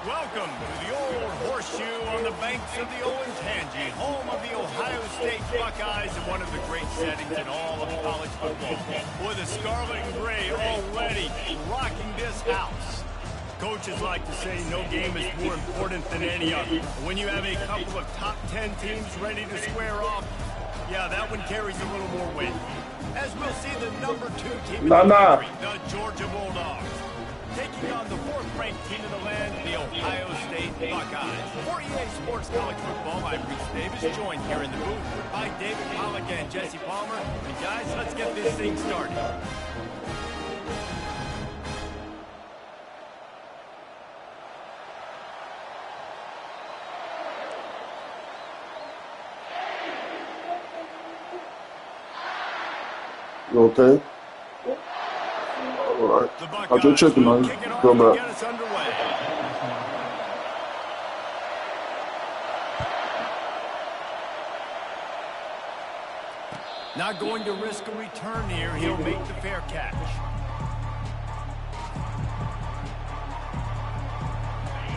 Welcome to the Old Horseshoe on the banks of the Olentangy, home of the Ohio State Buckeyes and one of the great settings in all of college football. With the scarlet and gray already rocking this house. Coaches like to say no game is more important than any other. When you have a couple of top 10 teams ready to square off, yeah, that one carries a little more weight. As we'll see the number 2 team in the country, the Georgia Bulldogs, taking on the 4th-ranked team in the land, the Ohio State Buckeyes. For EA Sports College Football, I'm Reese Davis, joined here in the booth by David Pollack and Jesse Palmer. And guys, let's get this thing started. You okay? All right. How's your chicken, man? Go back. Not going to risk a return here. He'll make the fair catch.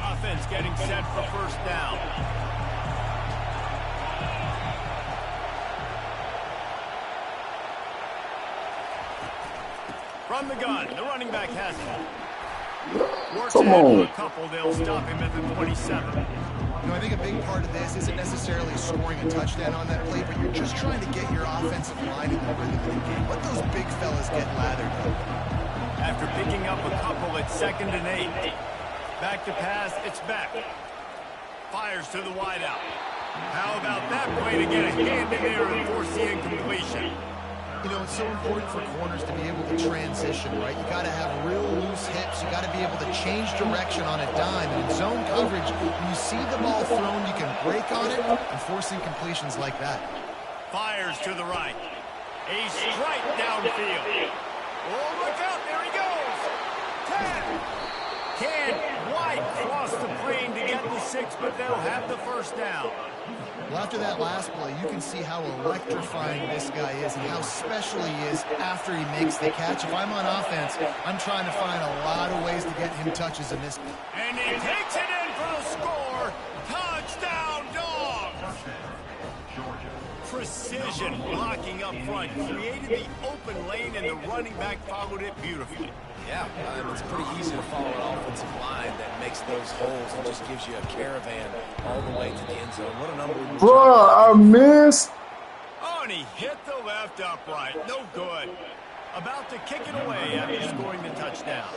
Offense getting set for first down. From the gun, the running back has it. Works ahead for a couple, they'll stop him at the 27. You know, I think a big part of this isn't necessarily scoring a touchdown on that play, but you're just trying to get your offensive line in the rhythm of the game. Let those big fellas get lathered up. After picking up a couple at 2nd and 8. Back to pass, it's back. Fires to the wideout. How about that play to get a hand in there and force the incompletion? You know, it's so important for corners to be able to transition, right? You got to have real loose hips. You got to be able to change direction on a dime. And in zone coverage, when you see the ball thrown, you can break on it and force incompletions like that. Fires to the right. A strike downfield. Oh, look out. There he goes. 10. Can't quite cross the plane to get the 6, but they'll have the first down. Well, after that last play, you can see how electrifying this guy is and how special he is after he makes the catch. If I'm on offense, I'm trying to find a lot of ways to get him touches in this. And he takes it in for the score. Touchdown, Dogs! Precision blocking up front created the open lane, and the running back followed it beautifully. Yeah, it's pretty easy to follow an offensive line that makes those holes and just gives you a caravan all the way to the end zone. What a number. Bro, I missed. Oh, and he hit the left upright. No good. About to kick it away after scoring the touchdown.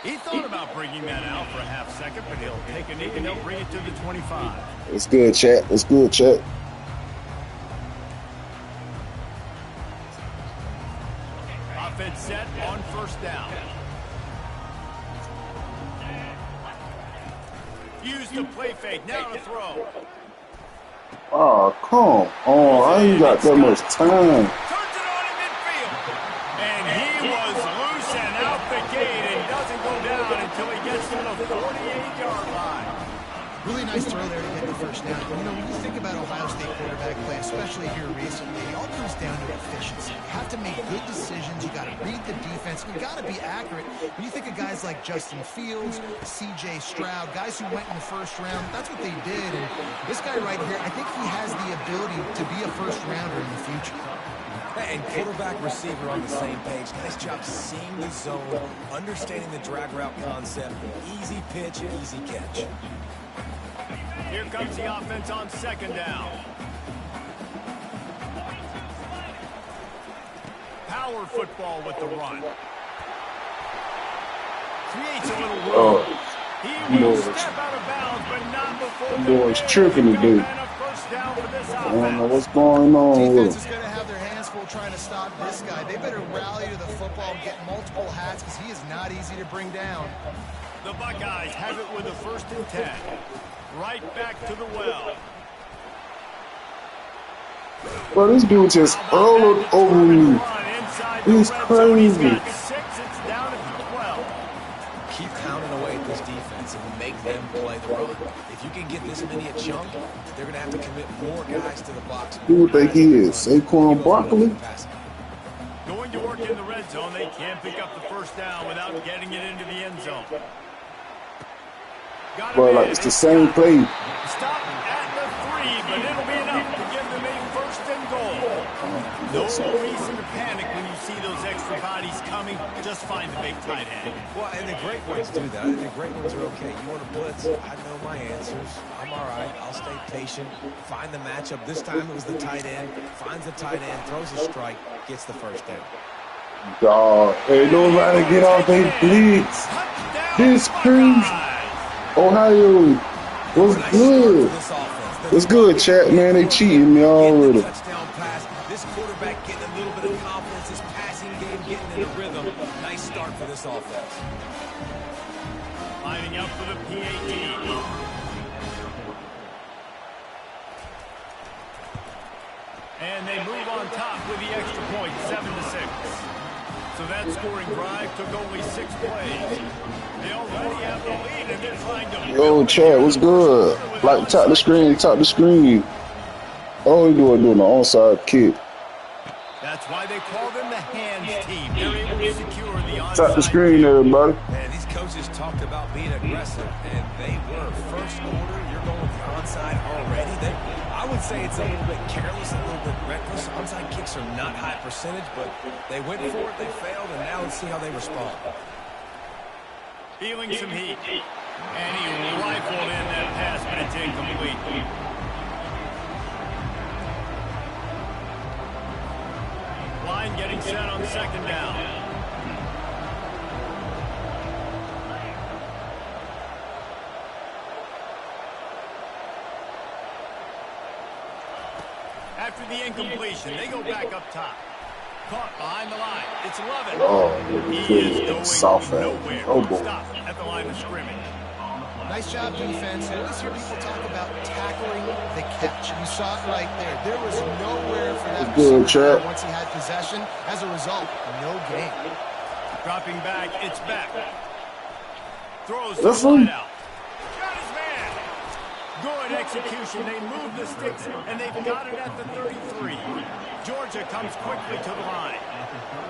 He thought about bringing that out for a half second, but he'll take a knee and he'll bring it to the 25. It's good, chat. It's good, chat. Offense set on first down. Use the play fake. Now to throw. Oh, come on. I ain't got that much time. Turns it on in midfield. And he was loose and out the gate and doesn't go down until he gets to the 48-yard line. Really nice throw there to get the first down. You know, when you think about Ohio State quarterback play, especially here recently, it all comes down to efficiency. You have to make good decisions. You got to read the defense. You got to be accurate. When you think of guys like Justin Fields, C.J. Stroud, guys who went in the first round, that's what they did. And this guy right here, I think he has the ability to be a first rounder in the future. And quarterback receiver on the same page. Nice job seeing the zone, understanding the drag route concept. Easy pitch, easy catch. Here comes the offense on second down. Power football with the run. Creates a little room. He will step out of bounds, but not before the boy's tripping today. I don't know what's going on with Defense him. is going to have their hands full trying to stop this guy. They better rally to the football and get multiple hats because he is not easy to bring down. The Buckeyes have it with a 1st and 10. Right back to the well. Bro, this dude just rolled over me. He's crazy. It's down at the 12. Keep pounding away at this defense and make them play the run. If you can get this many a chunk, they're going to have to commit more guys to the box. Who think he is? Saquon Barkley? Going to work in the red zone. They can't pick up the first down without getting it into the end zone. Bro, like it's the same play. Stop at the 3, but it'll be enough to give them a 1st and goal. No reason to panic when you see those extra bodies coming. Just find the big tight end. Well, and the great ones do that. The great ones are okay. You want to blitz? I know my answers. I'm all right. I'll stay patient. Find the matchup. This time it was the tight end. Finds the tight end, throws a strike, gets the first down. Dog, ain't nobody get off they blitz. This crazy. Ohio, what's good? What's good, chat, man? They cheating me already. Touchdown pass. This quarterback getting a little bit of confidence. His passing game getting in a rhythm. Nice start for this offense. Lining up for the PAT. And they move on top with the extra point, 7-6. So that scoring drive took only 6 plays. They already have the lead, and they're trying to... Yo, chat, what's good? Like, top the screen, top the screen. Oh, he doing the onside kick. That's why they call them the hands team. They're able to secure the onside. Top the screen, everybody. And these coaches talked about being aggressive, and they were. First quarter, you're going with the onside already. I would say it's a little bit careless, a little bit reckless. Onside kicks are not high percentage, but they went for it, they failed, and now let's see how they respond. Feeling some heat. And he rifled in that pass, but it's incomplete. Line getting set on second down. After the incompletion, they go back up top. Caught behind the line. It's Lovett. Oh, He is going soft nowhere. Oh, boy. Stop at the line of scrimmage. Nice job, defense. I always hear people talk about tackling the catch. You saw it right there. There was nowhere for that receiver once he had possession. As a result, no gain. Dropping back, it's back. Throws the slide out. Got his man. Good execution. They move the sticks, and they've got it at the 33. Georgia comes quickly to the line.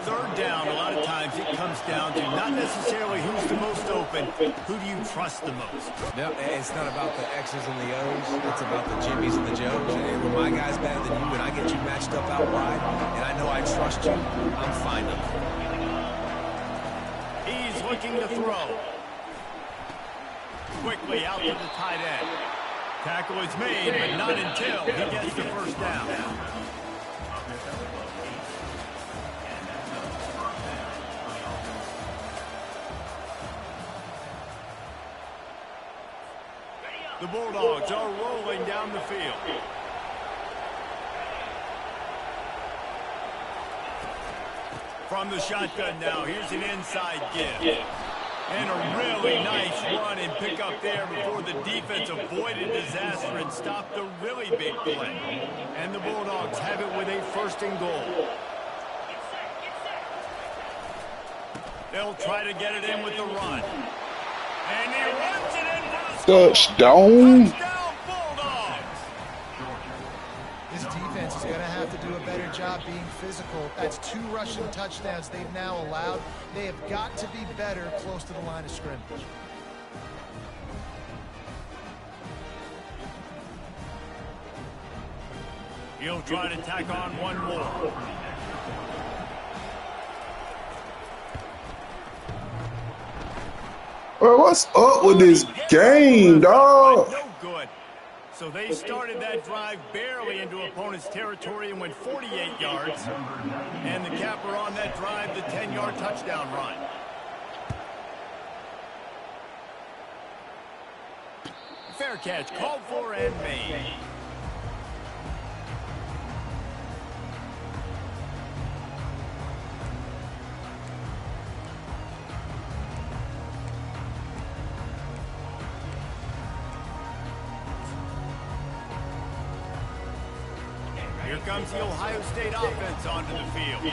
Third down, a lot of times it comes down to not necessarily who's the most open, who do you trust the most? No, it's not about the X's and the O's. It's about the Jimmys and the Joes. And when my guy's better than you and I get you matched up out wide, and I know I trust you, I'm fine with it. He's looking to throw. Quickly out to the tight end. Tackle is made, but not until he gets the first down. The Bulldogs are rolling down the field. From the shotgun now, here's an inside give. And a really nice run and pick up there before the defense avoided disaster and stopped the really big play. And the Bulldogs have it with a first and goal. They'll try to get it in with the run. And he runs it in for the touchdown. Touchdown, Bulldogs. This defense is going to have to do a better job being physical. That's 2 rushing touchdowns they've now allowed. They have got to be better close to the line of scrimmage. He'll try to tack on one more. Well, what's up with this game, dog? No good. So they started that drive barely into opponent's territory and went 48 yards. And the capper on that drive, the 10-yard touchdown run. Fair catch called for and made. Here comes the Ohio State offense onto the field.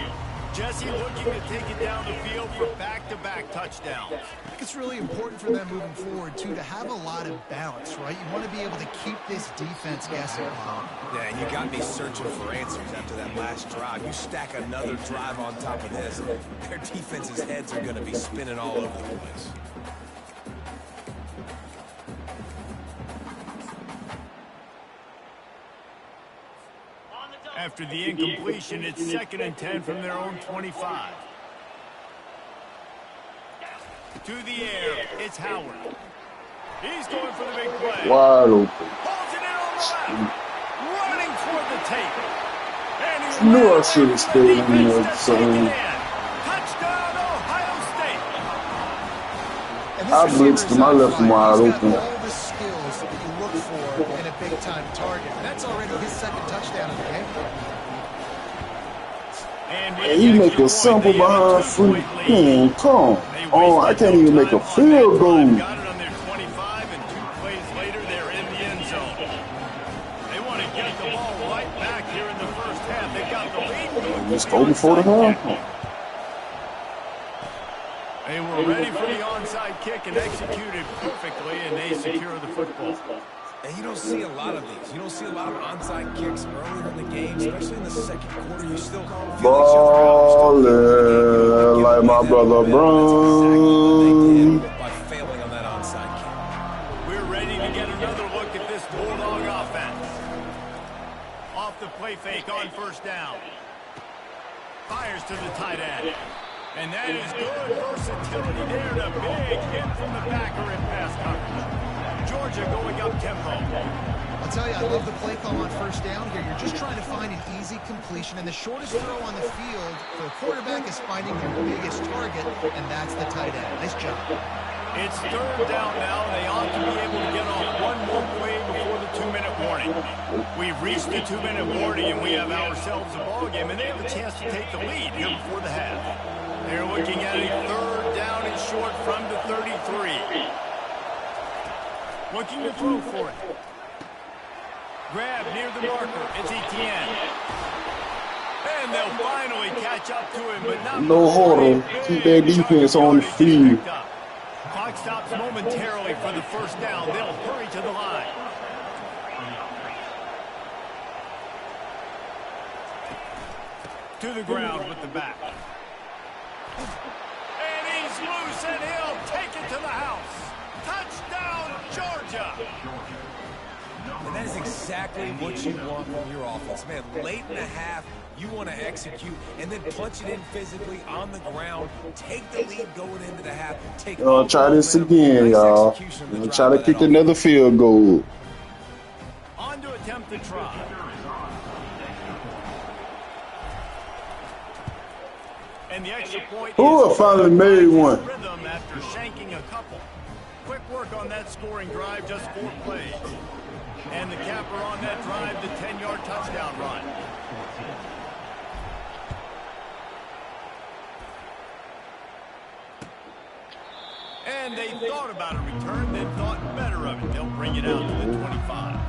Jesse looking to take it down the field for back-to-back touchdowns. I think it's really important for them moving forward, too, to have a lot of balance, right? You want to be able to keep this defense guessing. Yeah, and you got me searching for answers after that last drive. You stack another drive on top of this, their defense's heads are going to be spinning all over the place. After the incompletion, it's 2nd and 10 from their own 25. To the air, it's Howard. He's going for the big play. Wide open. Pulls it in on the left. Running toward the tape. And he I knew I should have stayed in there, son. Touchdown, Ohio State. I blitzed him. I left him wide open. All the skills that you look for in a big-time target. And that's already his 2nd touchdown of the game. And he make a simple behind free. Man, come on. I can't even make a field goal. Got it on their 25, and 2 plays later, they're in the end zone. They want to get the ball right back here in the first half. They've got the lead. Just go before the half. They were ready for the onside kick and executed perfectly, and they secure the football. And you don't see a lot of these. You don't see a lot of onside kicks earlier in the game, especially in the 2nd quarter. You still feel Ballin' like my brother Brown. By failing on that onside kick. We're ready to get another look at this Bulldog offense. Off the play fake on first down. Fires to the tight end. And that is good versatility there. A big hit from the backer in pass coverage. Georgia going up tempo. I'll tell you, I love the play call on first down here. You're just trying to find an easy completion, and the shortest throw on the field for a quarterback is finding their biggest target, and that's the tight end. Nice job. It's third down now. They ought to be able to get off one more play before the 2-minute warning. We've reached the 2-minute warning, and we have ourselves a ball game, and they have a chance to take the lead here before the half. They're looking at a third down and short from the 33. Looking to throw for it. Grab near the marker. It's Etienne. And they'll finally catch up to him, but not no horror. Keep that defense on the field. Clock stops momentarily for the first down. They'll hurry to the line. To the ground with the back. And he's loose, and he'll take it to the house. Touchdown, Georgia. And that is exactly what you want from your offense. Man, late in the half, you want to execute and then punch it in physically on the ground. Take the lead going into the half. Try this again, y'all. Try to kick another field goal. On to attempt the try. And the extra point I finally made one. Rhythm after shanking a couple. Quick work on that scoring drive, just 4 plays. And the capper on that drive, the 10-yard touchdown run. And they thought about a return, then thought better of it. They'll bring it out to the 25.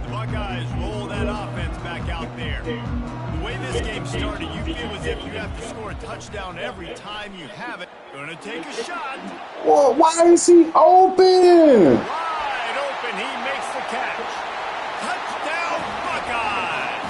The Buckeyes roll that offense back out there. The way this game started, you feel as if you have to score a touchdown every time you have it. Gonna take a shot. Well, why is he open? Wide open, he makes the catch. Touchdown, Buckeyes!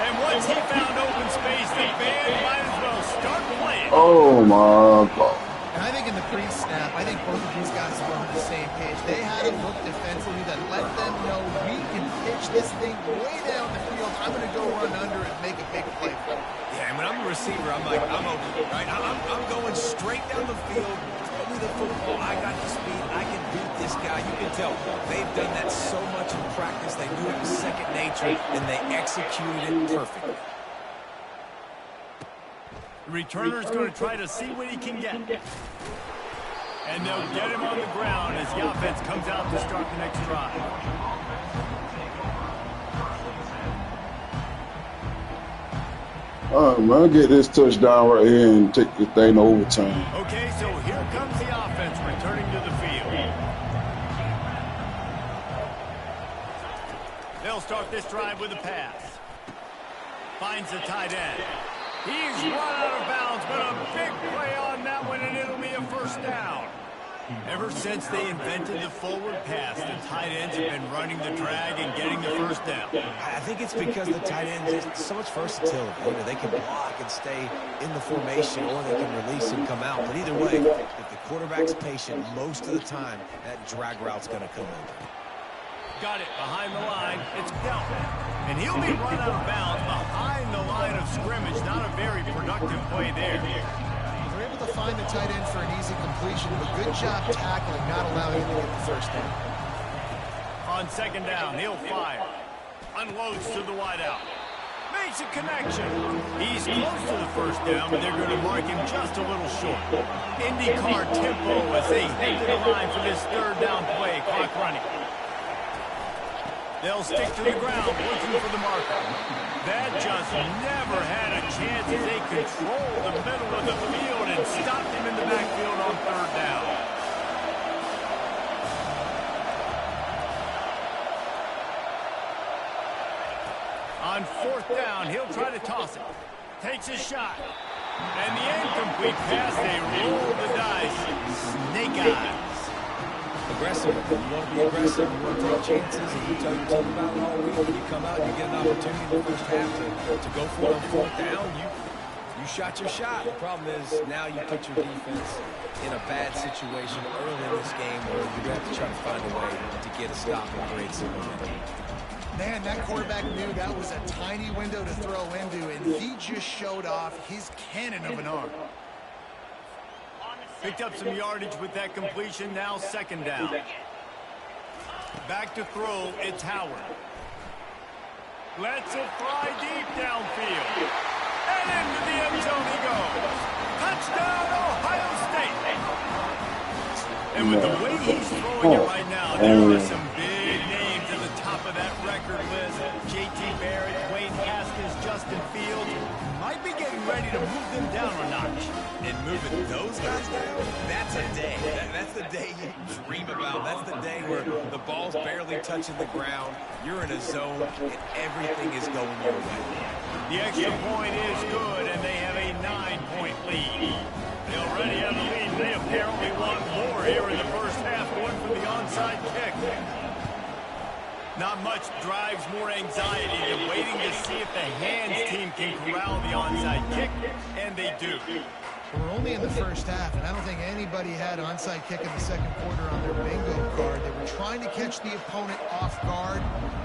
And once he found open space, the band might as well start playing. Oh, my God. And I think in the pre-snap, I think both of these guys were on the same page. They had a look defensively that let them know we can pitch this thing way down the field. I'm going to go run under and make a big play for it. Yeah, and when I'm a receiver, I'm like, I'm open, right? I'm going straight down the field. Throw me the football. I got the speed. I can beat this guy. You can tell they've done that so much in practice. They knew it was second nature, and they executed it perfectly. The returner's going to try to see what he can get. And they'll get him on the ground as the offense comes out to start the next drive. All right, man, get this touchdown right here and take this thing to overtime. Okay, so here comes the offense returning to the field. They'll start this drive with a pass. Finds the tight end. He's run out of bounds, but a big play on that one, and it'll be a first down. Ever since they invented the forward pass, the tight ends have been running the drag and getting the first down. I think it's because the tight ends have so much versatility. You know, they can block and stay in the formation, or they can release and come out. But either way, if the quarterback's patient, most of the time, that drag route's going to come over. Got it behind the line. It's Delton. And he'll be run out of bounds behind the line of scrimmage. Not a very productive play there. They're able to find the tight end for an easy completion, but good job tackling, not allowing him to get the first down. On second down, he'll fire. Unloads to the wideout. Makes a connection. He's close to the first down, but they're going to mark him just a little short. IndyCar tempo as they head to the line for this third down play. Clock running. They'll stick to the ground, looking for the marker. That just never had a chance as they controlled the middle of the field and stopped him in the backfield on third down. On fourth down, he'll try to toss it. Takes a shot. And the incomplete pass, they roll the dice. Snake eyes. Aggressive. You want to be aggressive. You want to take chances. And you tell your team about it all week. When you come out, you get an opportunity in the first half to go for it on fourth down. You shot your shot. The problem is now you put your defense in a bad situation early in this game where you have to try to find a way to get a stop and create some momentum. Man, that quarterback knew that was a tiny window to throw into, and he just showed off his cannon of an arm. Picked up some yardage with that completion. Now second down. Back to throw. It's Howard. Lets it fly deep downfield. And into the end zone he goes. Touchdown, Ohio State. And with the way he's throwing it right now, there are some big names at the top of that record list. J.T. Barrett, Dwayne Haskins, Justin Fields. Might be getting ready to move them down a notch. And moving those guys down, that's a day. That's the day you dream about. That's the day where the ball's barely touching the ground, you're in a zone, and everything is going your way. The extra point is good, and they have a 9-point lead. They already have the lead. They apparently want more here in the first half, going for the onside kick. Not much drives more anxiety than waiting to see if the hands team can corral the onside kick, and they do. We're only in the first half, and I don't think anybody had onside kick in the second quarter on their bingo card. They were trying to catch the opponent off guard,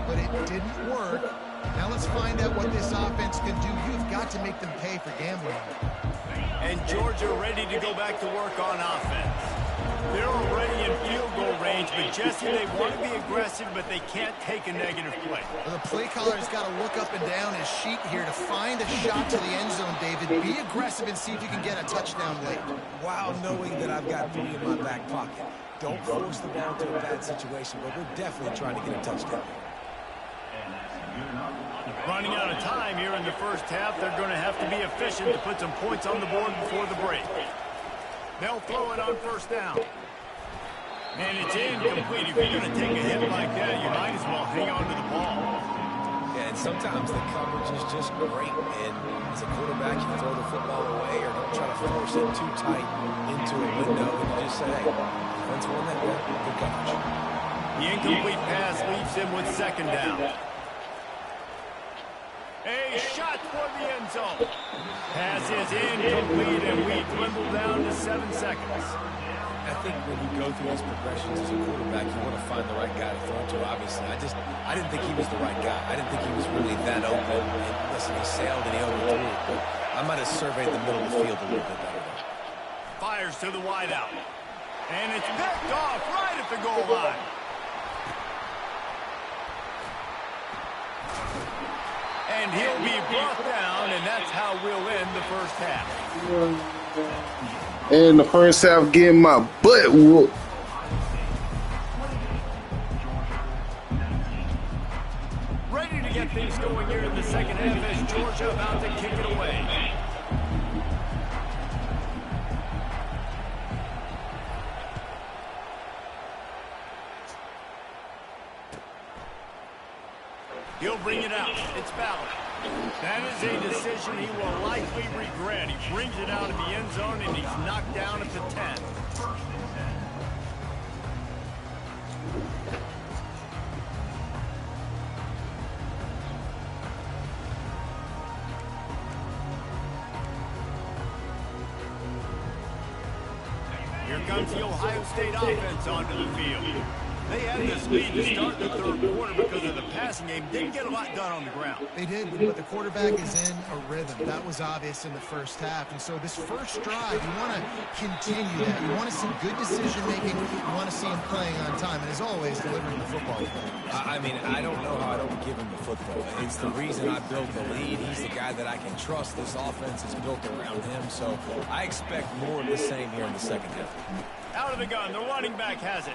but it didn't work. Now let's find out what this offense can do. You've got to make them pay for gambling. And Georgia ready to go back to work on offense. They're already in field goal range, but Jesse, they want to be aggressive, but they can't take a negative play. Well, the play caller's got to look up and down his sheet here to find a shot to the end zone, David. Be aggressive and see if you can get a touchdown late. While knowing that I've got 3 in my back pocket. Don't force the ball into a bad situation, but we're definitely trying to get a touchdown. Running out of time here in the first half. They're going to have to be efficient to put some points on the board before the break. They'll throw it on first down. And it's incomplete. If you're going to take a hit like that, you might as well hang on to the ball. Yeah, and sometimes the coverage is just great. And as a quarterback, you throw the football away or don't try to force it too tight into a window. And you just say, hey, defense won that way. Good coverage. The incomplete pass leaves him with second down. A shot for the end zone. Pass is incomplete, and we dwindle down to 7 seconds. I think when you go through these progressions as a quarterback, you want to find the right guy to throw to, obviously. I didn't think he was the right guy. I didn't think he was really that open. And listen, he sailed and he overthrew it, but I might have surveyed the middle of the field a little bit better. Fires to the wideout. And it's picked off right at the goal line. And he'll be brought down, and that's how we'll end the first half. And the first half getting my butt whooped. Ready to get things going here in the second half as Georgia about to kick it away. He'll bring it out. It's Ballard. That is a decision he will likely regret. He brings it out of the end zone, and he's knocked down at the 10. Here comes the Ohio State offense onto the field. They had this lead to start the third quarter because of the passing game. Didn't get a lot done on the ground. They did, but the quarterback is in a rhythm. That was obvious in the first half. And so this first drive, you want to continue that. You want to see good decision-making. You want to see him playing on time. And as always, delivering the football. I mean, I don't know how I don't give him the football. It's the reason I built the lead. He's the guy that I can trust. This offense is built around him. So I expect more of the same here in the second half. Out of the gun. The running back has it.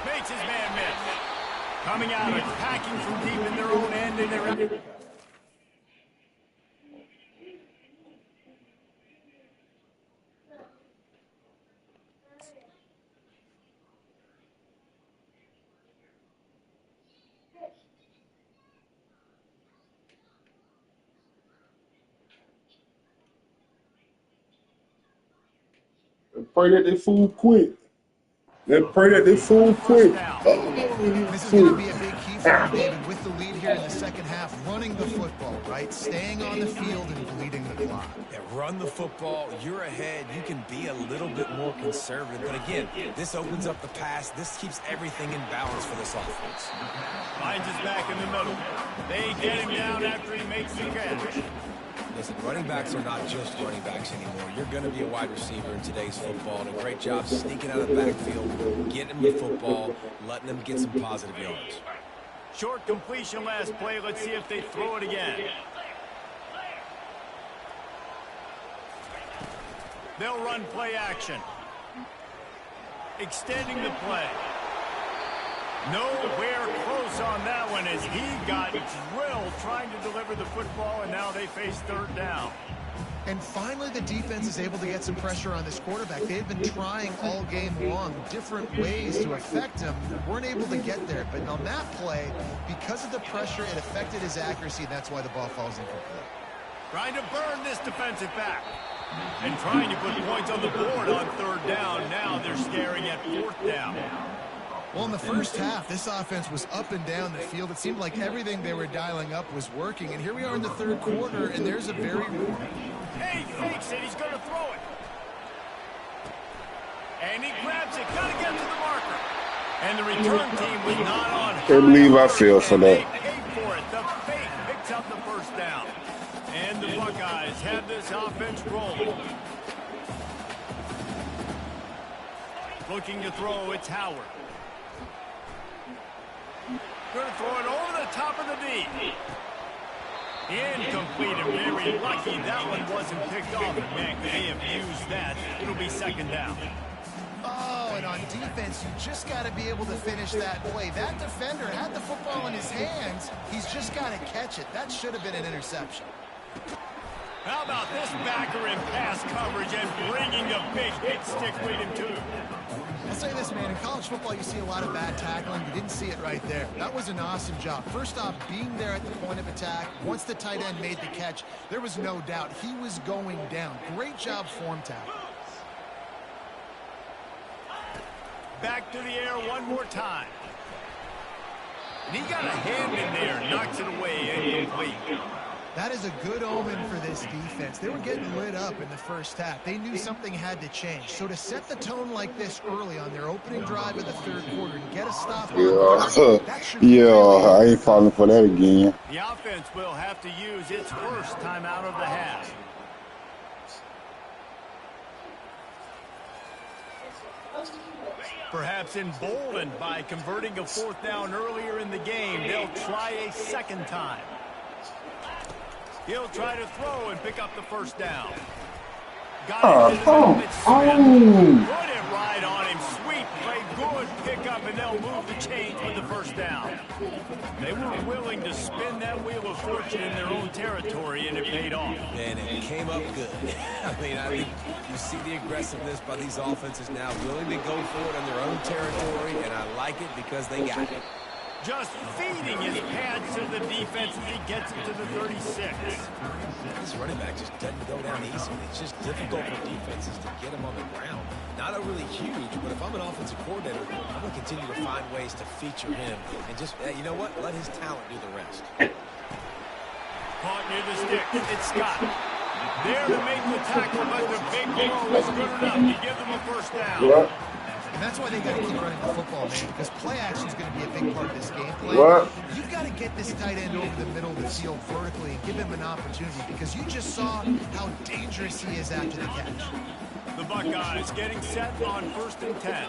Makes his man miss. Coming out, attacking from deep in their own end, and they're... Pray that they fool quick. Pray that they fool quick. This is going to be a big key for him, David, with the lead here in the second half. Running the football, right? Staying on the field and bleeding the clock. Yeah, run the football. You're ahead. You can be a little bit more conservative. But again, this opens up the pass. This keeps everything in balance for this offense. Finds his back in the middle. They get him down after he makes the catch. Listen, running backs are not just running backs anymore. You're going to be a wide receiver in today's football. And a great job sneaking out of the backfield, getting him the football, letting them get some positive yards. Short completion last play. Let's see if they throw it again. They'll run play action. Extending the play. Nowhere close on that one as he got drilled trying to deliver the football, and now they face third down. And finally, the defense is able to get some pressure on this quarterback. They had been trying all game long different ways to affect him. Weren't able to get there. But on that play, because of the pressure, it affected his accuracy, and that's why the ball falls incomplete. Trying to burn this defensive back. And trying to put points on the board on third down. Now they're staring at fourth down. Well, in the first half, this offense was up and down the field. It seemed like everything they were dialing up was working. And here we are in the third quarter, and there's a very... Hey, fakes it. He's going to throw it. And he grabs it. Got to get to the marker. And the return team was not on. Can't believe I fell for that. They paid for it. The fake picks up the first down. And the Buckeyes have this offense rolling. Looking to throw, it's Howard. Going to throw it over the top of the D. Incomplete and very lucky that one wasn't picked off. And man, could they have used that? It'll be second down. Oh, and on defense, you just got to be able to finish that play. That defender had the football in his hands. He's just got to catch it. That should have been an interception. How about this backer in pass coverage and bringing the big hit stick with him, too? I'll say this, man. In college football, you see a lot of bad tackling. You didn't see it right there. That was an awesome job. First off, being there at the point of attack. Once the tight end made the catch, there was no doubt he was going down. Great job form tackle. Back to the air one more time. And he got a hand in there, knocks it away, incomplete. That is a good omen for this defense. They were getting lit up in the first half. They knew something had to change. So to set the tone like this early on their opening drive of the third quarter and get a stop I ain't falling for that again. The offense will have to use its first timeout of the half. Perhaps emboldened by converting a fourth down earlier in the game, they'll try a second time. He'll try to throw and pick up the first down. Got it. Put it right on him. Sweet play. Good pickup, and they'll move the chains with the first down. They were willing to spin that wheel of fortune in their own territory, and it paid off. And it came up good. I think you see the aggressiveness by these offenses now, willing to go for it in their own territory, and I like it because they got it. Just feeding his pads to the defense as he gets it to the 36. This running back just doesn't go down easily. It's just difficult for defenses to get him on the ground. Not overly huge, but if I'm an offensive coordinator, I'm going to continue to find ways to feature him and just, you know what, let his talent do the rest. Caught near the stick. It's Scott. There to make the tackle, but the big blow was good enough to give them a first down. What? And that's why they got to keep running the football, man, because play action is going to be a big part of this game plan. What? You've got to get this tight end over the middle of the field vertically and give him an opportunity, because you just saw how dangerous he is after the catch. The Buckeyes getting set on 1st and 10.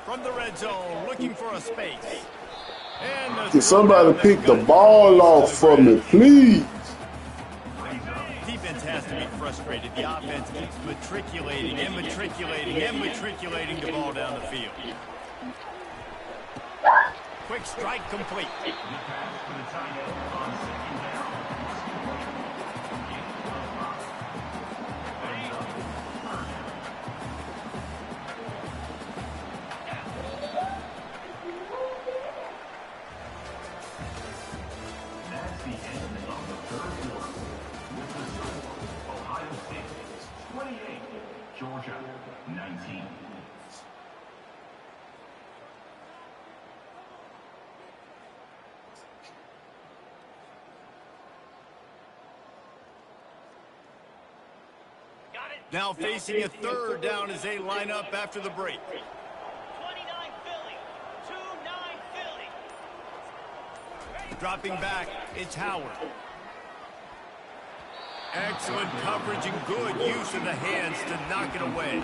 From the red zone, looking for a space. And Can somebody pick the ball off for me, please? Defense has to be frustrated. The offense keeps matriculating and matriculating and matriculating the ball down the field. Quick strike complete. Georgia, 19. Now facing a third down as they line up after the break. 29 Philly, 2-9 Philly. Dropping back, it's Howard. Excellent coverage and good use of the hands to knock it away.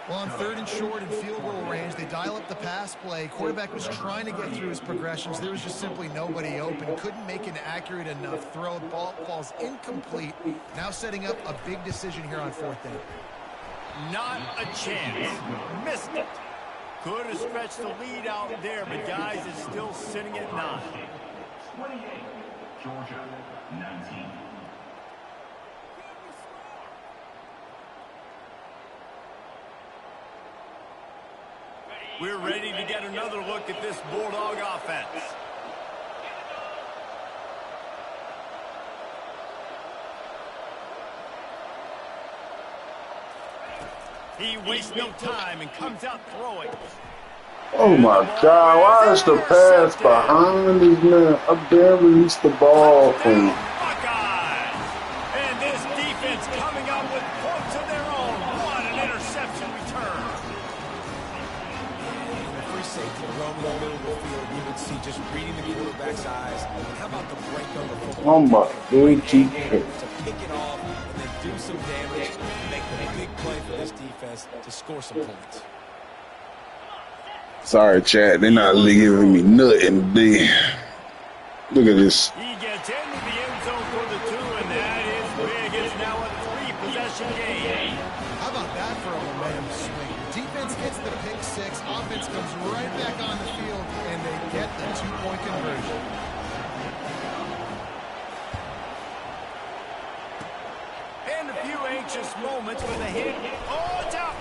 Well, on 3rd and short and field goal range, they dial up the pass play. Quarterback was trying to get through his progressions. There was just simply nobody open. Couldn't make an accurate enough throw. The ball falls incomplete. Now setting up a big decision here on 4th down. Not a chance. Missed it. Could have stretched the lead out there, but guys, it's still sitting at 9. 28, Georgia, 19. We're ready to get another look at this Bulldog offense. He wastes no time and comes out throwing. Oh my God, why is the pass behind this man? I barely reached the ball from. Buckeyes! And this defense coming up with points of their own. What an interception return. Free safety roaming the middle of the field, you would see just reading the quarterback's eyes. How about the break on the football? Oh my good To pick it off and then do some damage, make the big play for this defense to score some points. Sorry, Chad, they're not really giving me nothing today. Look at this. He gets into the end zone for the 2, and that is big. It's now a 3-possession game. How about that for a momentum swing? Defense gets the pick 6. Offense comes right back on the field, and they get the 2-point conversion. And a few anxious moments with a hit. Oh, it's out.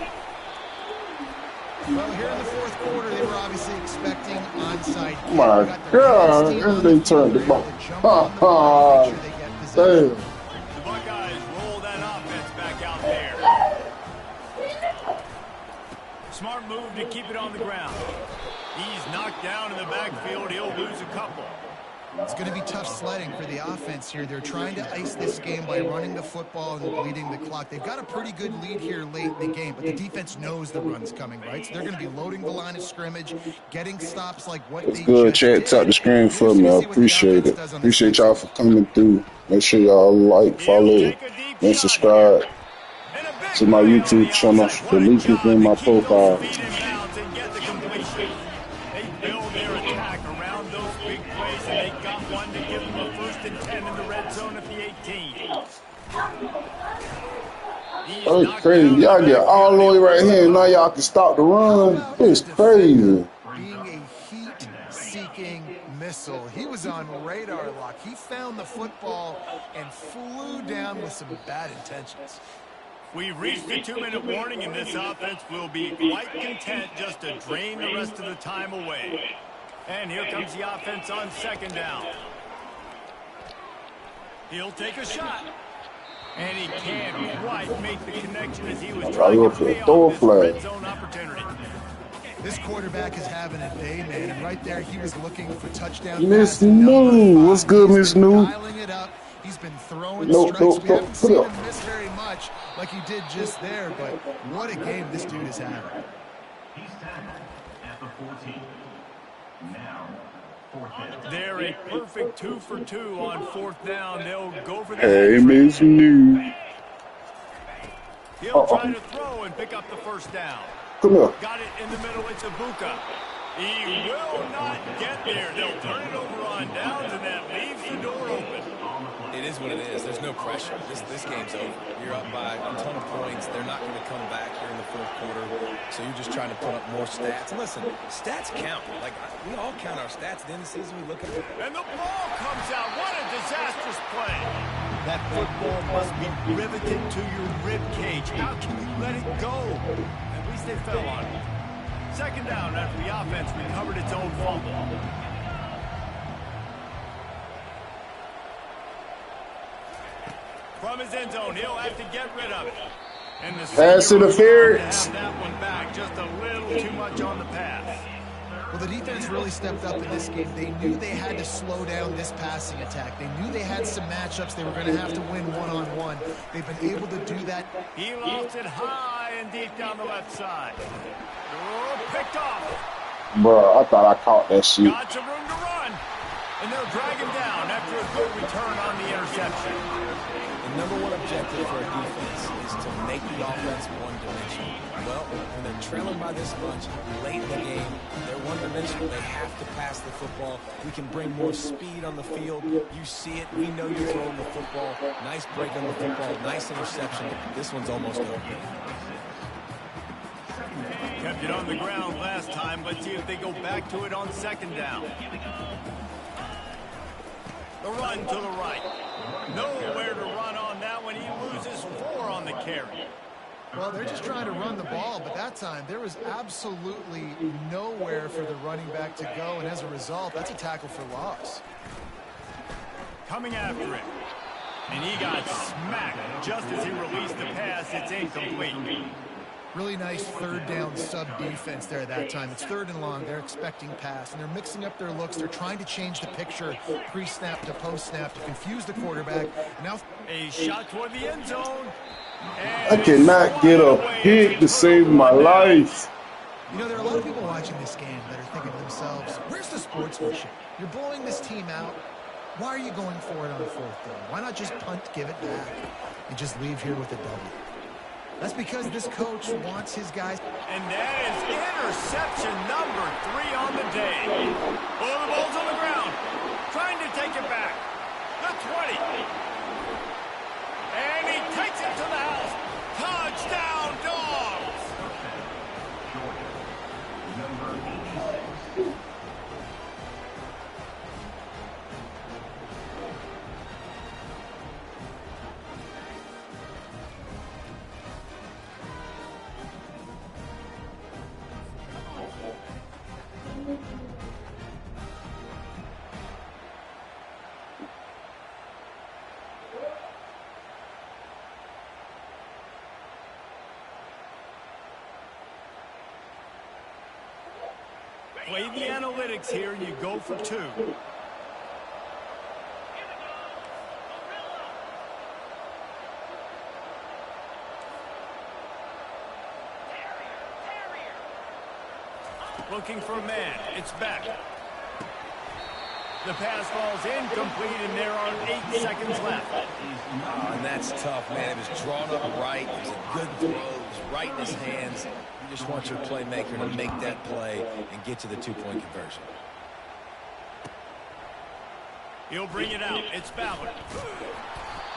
Well, here in the 4th quarter, they were obviously expecting onside. Oh my God, and they turned the ball. Damn. The Buckeyes roll that offense back out there. Smart move to keep it on the ground. He's knocked down in the backfield. He'll lose a couple. It's going to be tough sledding for the offense here. They're trying to ice this game by running the football and bleeding the clock. They've got a pretty good lead here late in the game, but the defense knows the run's coming, right? So they're going to be loading the line of scrimmage, getting stops like what It's they good, just Chad. did. Tap the screen for me. I appreciate it. Appreciate y'all for coming through. Make sure y'all like, follow, and subscribe to my YouTube channel. The link is in my profile. They build their attack around those big plays, and they got one to give them a 1st and 10 in the red zone at the 18. That's crazy. Y'all get all the way right here, and now y'all can stop the run. It's crazy. Being a heat-seeking missile, he was on radar lock. He found the football and flew down with some bad intentions. We've reached the 2-minute warning, and this offense will be quite content just to drain the rest of the time away. And here comes the offense on 2nd down. He'll take a shot. And he can't quite make the connection as he was trying to pay off this red zone opportunity. This quarterback is having a day, man. And right there, he was looking for touchdown. Miss New. What's good, Miss New? Dialing it up. He's been throwing strikes. We haven't seen him miss very much like he did just there, but what a game this dude is having. He's tackled at the 14. Now, 4th down. They're a perfect 2 for 2 on 4th down. They'll go for the Hey, Miss New. He'll try to throw and pick up the 1st down. Come here. Got it in the middle. It's Ibuka. He will not get there. They'll turn it over on downs, and that leaves the door open. It is what it is. There's no pressure. This game's over. You're up by a ton of points. They're not going to come back here in the 4th quarter. So you're just trying to put up more stats. And listen, stats count. Like, we all count our stats. At the end of the season, we look at it. And the ball comes out. What a disastrous play. That football must be riveted to your rib cage. How can you let it go? At least they fell on it. 2nd down after the offense recovered its own fumble. From his end zone, he'll have to get rid of it. And the Pass interference. have that one back, just a little too much on the pass. Well, the defense really stepped up in this game. They knew they had to slow down this passing attack. They knew they had some matchups they were going to have to win one-on-one. They've been able to do that. He lost it high and deep down the left side. Oh, picked off. Bro, I thought I caught that shit. Got some room to run. And they'll drag him down after a good return on the interception. The number one objective for a defense is to make the offense one-dimensional. Well, when trailing by this much late in the game. They're one-dimensional. They have to pass the football. We can bring more speed on the field. You see it. We know you're throwing the football. Nice break on the football. Nice interception. This one's almost over. Kept it on the ground last time. Let's see if they go back to it on second down. The run to the right. Nowhere to run on that one. He loses 4 on the carry. Well, they're just trying to run the ball, but that time there was absolutely nowhere for the running back to go, and as a result, that's a tackle for loss. Coming after it. And he got smacked just as he released the pass. It's incomplete. Really nice third down sub defense there that time. It's 3rd and long. They're expecting pass, and they're mixing up their looks. They're trying to change the picture pre-snap to post-snap to confuse the quarterback. Now a shot toward the end zone. I cannot get a hit to save my life. You know, there are a lot of people watching this game that are thinking to themselves, where's the sportsmanship? You're blowing this team out. Why are you going for it on 4th down? Why not just punt, give it back, and just leave here with a W? That's because this coach wants his guys. And that is interception number 3 on the day. Oh, the ball's on the ground. Trying to take it back. The 20. And he takes it to the house. Touchdown, Dogs. Number 86. Play the analytics here, and you go for 2. Looking for a man. It's back. The pass falls incomplete, and there are 8 seconds left. And that's tough, man. It was drawn up right. It was a good throw. It was right in his hands. You just want your playmaker to make that play and get to the 2-point conversion. He'll bring it out. It's Ballard.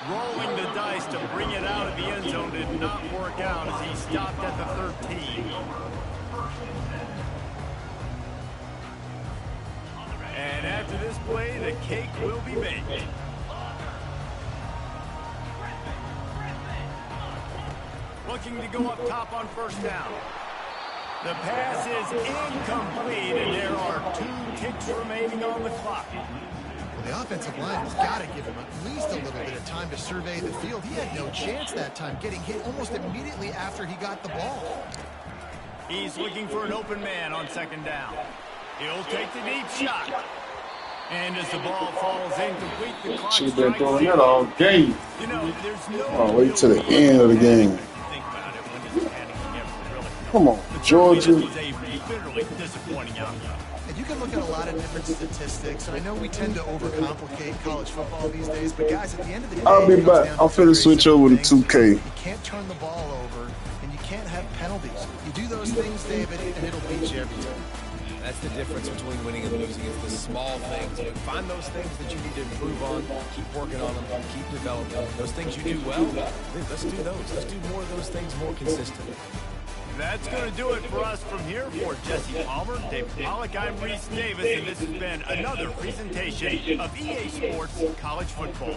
Rolling the dice to bring it out of the end zone did not work out as he stopped at the 13. And after this play, the cake will be baked. Looking to go up top on 1st down. The pass is incomplete, and there are 2 ticks remaining on the clock. Well, the offensive line has got to give him at least a little bit of time to survey the field. He had no chance that time, getting hit almost immediately after he got the ball. He's looking for an open man on 2nd down. He'll take the deep shot. And as the ball falls incomplete, the clock She's been strikes throwing 0. that all game. You know, there's no Oh, wait till the end of the game. Think about it when it's panicking ever, really. Come on, But Georgia. this was a bitterly disappointing outcome. And you can look at a lot of different statistics. I know we tend to overcomplicate college football these days, but guys, at the end of the day, I'll be it comes back. down I'm to finna very switch simple over to things. 2K. You can't turn the ball over, and you can't have penalties. You do those things, David, and it'll beat you every time. That's the difference between winning and losing. It's the small things. But find those things that you need to improve on. Keep working on them. Keep developing them. Those things you do well, let's do those. Let's do more of those things more consistently. That's going to do it for us from here. For Jesse Palmer, David Pollack, I'm Reese Davis, and this has been another presentation of EA Sports College Football.